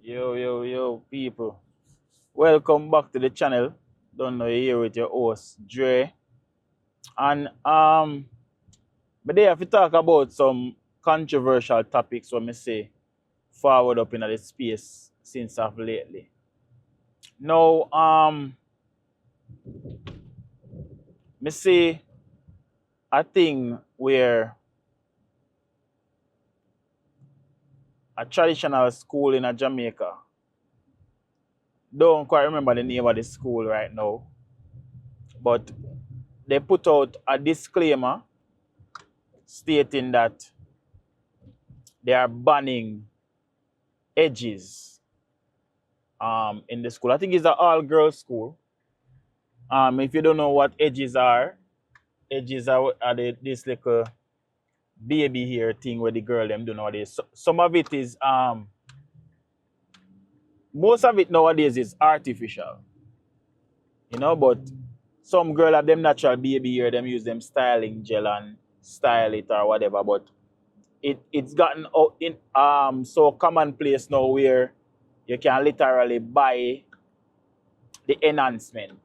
Yo, people. Welcome back to the channel. Don't know, you're here with your host, Dre. And but they have to talk about some controversial topics when me say forward up in the space since of lately. Now, me see a thing where a traditional school in a Jamaica, don't quite remember the name of the school right now, but they put out a disclaimer stating that they are banning edges in the school. I think it's an all-girls school. If you don't know what edges are this little baby hair thing where the girl them do nowadays. Some of it is most of it nowadays is artificial, but some girl have them natural baby hair, them use them styling gel and style it or whatever, but it's gotten out in so commonplace now where you can literally buy the enhancement.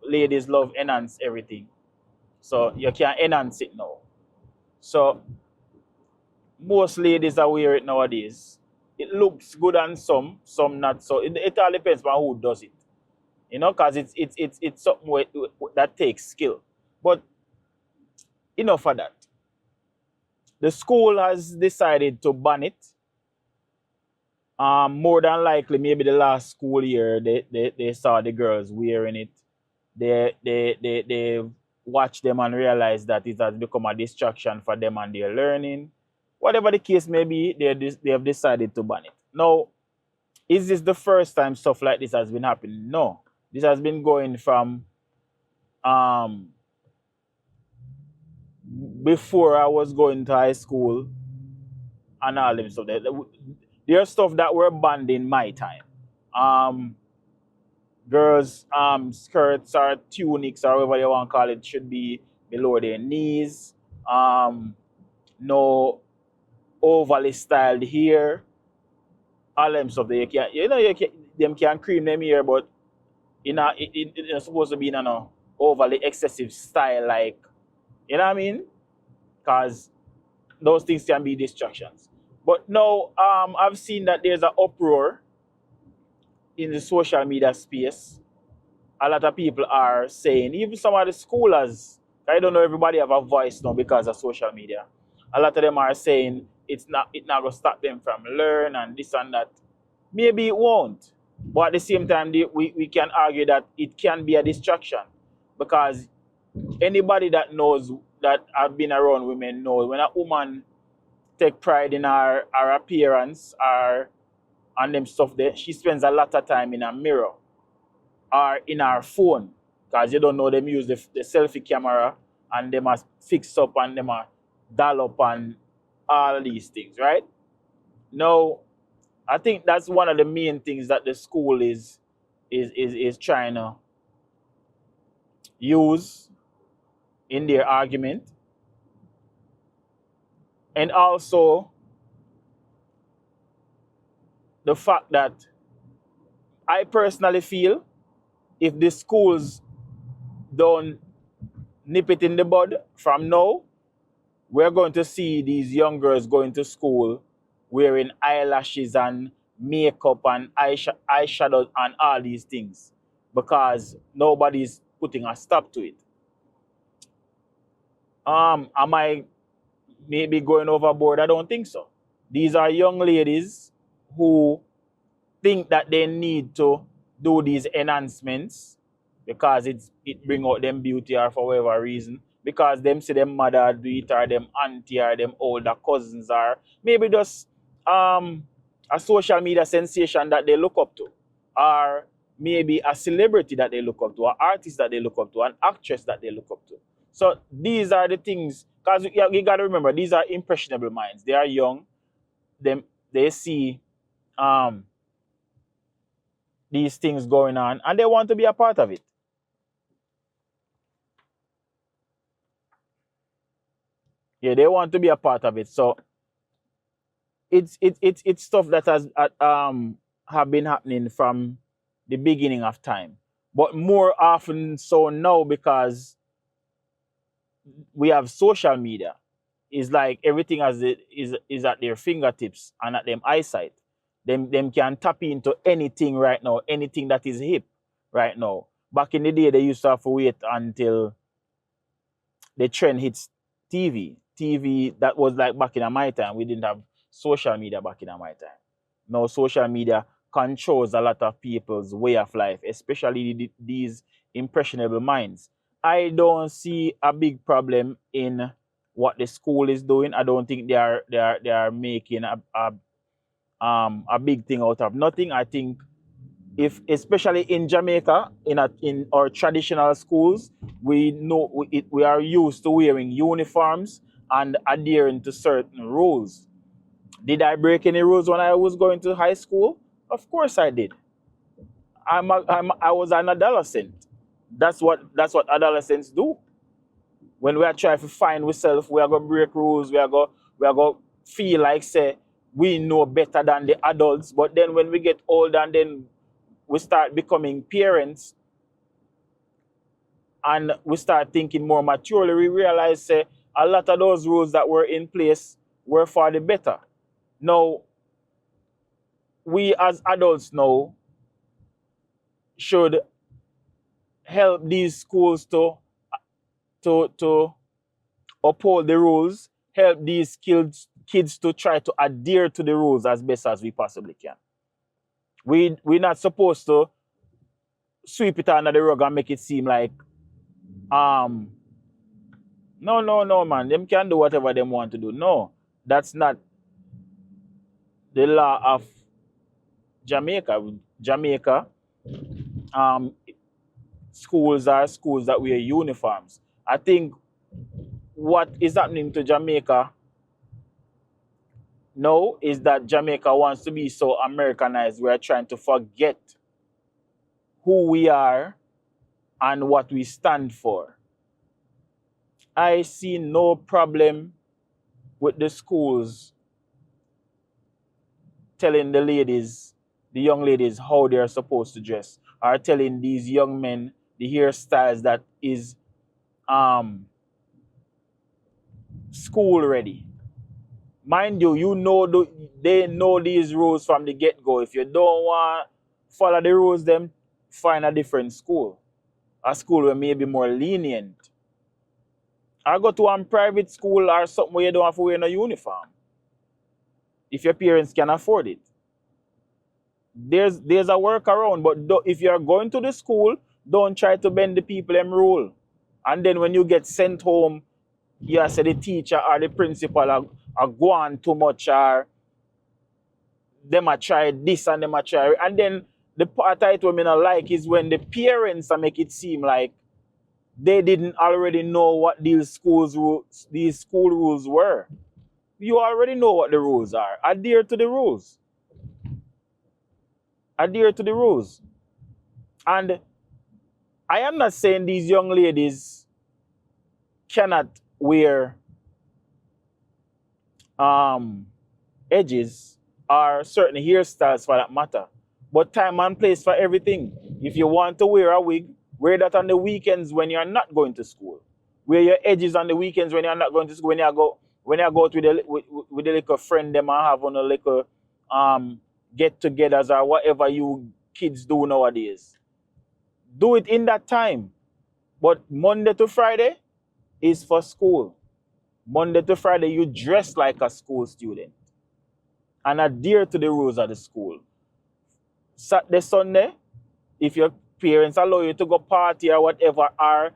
Ladies love enhance everything. So you can enhance it now. So most ladies are wear it nowadays. It looks good on some not so. It all depends on who does it. Because it's something that takes skill. But enough of that. The school has decided to ban it. More than likely, maybe the last school year, they saw the girls wearing it. They watch them and realize that it has become a distraction for them and their learning. Whatever the case may be, they have decided to ban it. Now, is this the first time stuff like this has been happening? No. This has been going from before I was going to high school and all them stuff. There's stuff that were banned in my time. Girls' skirts or tunics or whatever you want to call it should be below their knees. No overly styled hair. All them stuff that them can cream them hair, but it's supposed to be in an overly excessive style, like, you know what I mean? Because those things can be distractions. But now I've seen that there's an uproar in the social media space. A lot of people are saying, even some of the schoolers, I don't know, everybody have a voice now because of social media. A lot of them are saying it's not gonna stop them from learn and this and that. Maybe it won't. But at the same time, we can argue that it can be a distraction, because anybody that knows, that have been around women, knows when a woman take pride in her appearance and them stuff there, she spends a lot of time in a mirror or in her phone, because you don't know, them use the selfie camera and them must fix up and them must dial up and all these things, right? Now, I think that's one of the main things that the school is trying to use in their argument. And also the fact that I personally feel if the schools don't nip it in the bud from now, we're going to see these young girls going to school wearing eyelashes and makeup and eyeshadow and all these things, because nobody's putting a stop to it. Am I maybe going overboard? I don't think so. These are young ladies who think that they need to do these enhancements because it bring out them beauty, or for whatever reason, because them see them mother do it, or them auntie, or them older cousins, or maybe just a social media sensation that they look up to, or maybe a celebrity that they look up to, an artist that they look up to, an actress that they look up to. So these are the things, because you got to remember, these are impressionable minds. They are young. They see these things going on and they want to be a part of it. Yeah, they want to be a part of it. So it's stuff that has have been happening from the beginning of time. But more often so now because we have social media. It's like everything is at their fingertips and at them eyesight. Them can tap into anything right now, anything that is hip right now. Back in the day, they used to have to wait until the trend hits TV. TV, that was like back in my time. We didn't have social media back in my time. Now social media controls a lot of people's way of life, especially these impressionable minds. I don't see a big problem in what the school is doing. I don't think they are making a big thing out of nothing. I think if especially in Jamaica, in our traditional schools, we know we are used to wearing uniforms and adhering to certain rules. Did I break any rules when I was going to high school? Of course I did. I was an adolescent. That's what adolescents do. When we are trying to find ourselves, we are gonna break rules. We are gonna feel like say we know better than the adults. But then when we get older and then we start becoming parents and we start thinking more maturely, we realize say a lot of those rules that were in place were for the better. Now, we as adults now should help these schools to uphold the rules, help these kids to try to adhere to the rules as best as we possibly can. We're not supposed to sweep it under the rug and make it seem like um no man, them can do whatever they want to do. No, that's not the law of Jamaica. Jamaica, um schools are schools that wear uniforms. I think what is happening to Jamaica now is that Jamaica wants to be so Americanized. We are trying to forget who we are and what we stand for. I see no problem with the schools telling the young ladies, how they are supposed to dress, or telling these young men the hairstyles that is school ready. Mind you, they know these rules from the get-go. If you don't want to follow the rules, then find a different school. A school where maybe more lenient. Or go to a private school or something where you don't have to wear a uniform. If your parents can afford it. There's a workaround, but if you're going to the school, don't try to bend the people them rule. And then when you get sent home, you say the teacher or the principal are going too much, or them a try this and them a try. And then the part I told me not like is when the parents make it seem like they didn't already know what these school rules were. You already know what the rules are. Adhere to the rules. Adhere to the rules. And I am not saying these young ladies cannot wear edges or certain hairstyles for that matter. But time and place for everything. If you want to wear a wig, wear that on the weekends when you're not going to school. Wear your edges on the weekends when you're not going to school. When you go out with the little friend them and have on a little get-togethers or whatever you kids do nowadays. Do it in that time. But Monday to Friday is for school. Monday to Friday, you dress like a school student and adhere to the rules of the school. Saturday, Sunday, if your parents allow you to go party or whatever, or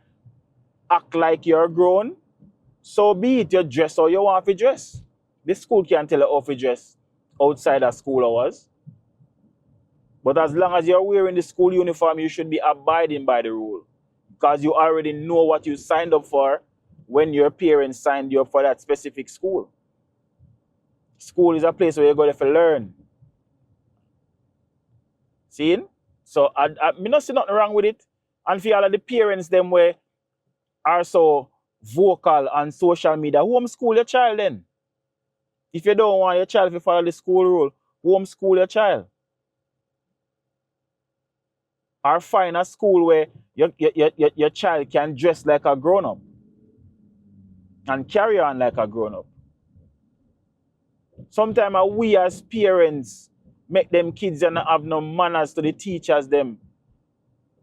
act like you're grown, so be it. You dress how you want to dress. The school can't tell you how to dress outside of school hours. But as long as you're wearing the school uniform, you should be abiding by the rule. Because you already know what you signed up for when your parents signed you up for that specific school. School is a place where you're going to learn. See? So I don't see nothing wrong with it. And for all of the parents them where are so vocal on social media, homeschool your child then. If you don't want your child to follow the school rule, homeschool your child. Or find a school where your child can dress like a grown-up and carry on like a grown-up. Sometimes we as parents make them kids and have no manners to the teachers them.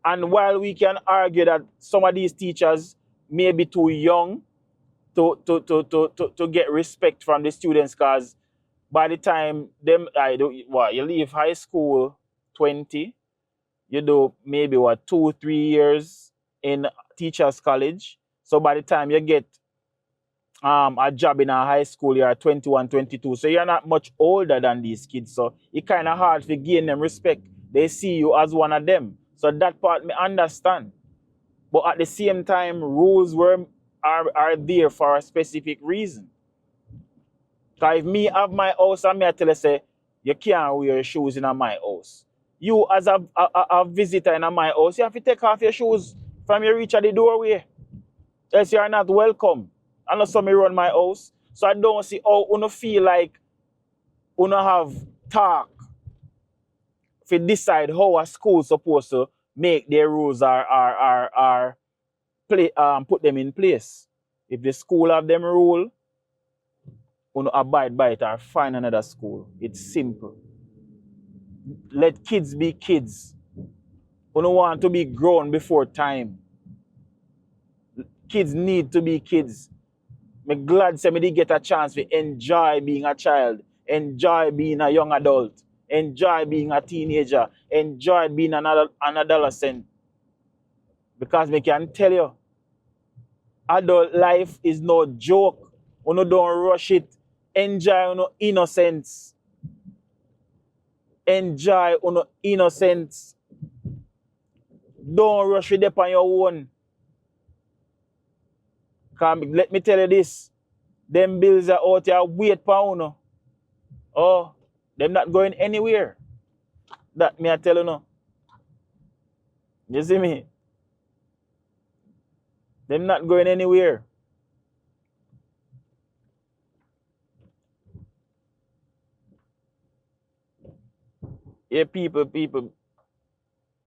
And while we can argue that some of these teachers may be too young to get respect from the students, because by the time you leave high school 20, you do maybe 2-3 years in teachers college. So by the time you get a job in a high school, you're 21, 22. So you're not much older than these kids. So it's kind of hard to gain them respect. They see you as one of them. So that part me understand. But at the same time, rules are there for a specific reason. Because if me have my house and me I tell you say, you can't wear shoes in my house. You as a visitor in my house, you have to take off your shoes from you reach at the doorway. Else you are not welcome. Unless somebody run my house. So I don't see how you feel like you have talk to decide how a school supposed to make their rules or put them in place. If the school have them rule, you abide by it or find another school. It's simple. Let kids be kids. You don't want to be grown before time. Kids need to be kids. I'm glad say me did get a chance to enjoy being a child, enjoy being a young adult, enjoy being a teenager, enjoy being an adolescent. Because me can tell you, adult life is no joke. You don't rush it. Enjoy your innocence. Enjoy your innocence. Don't rush it up on your own. Let me tell you this. Them bills are out here wait for you. Oh, them not going anywhere. That me I tell you no. You see me? Them not going anywhere. Yeah, people,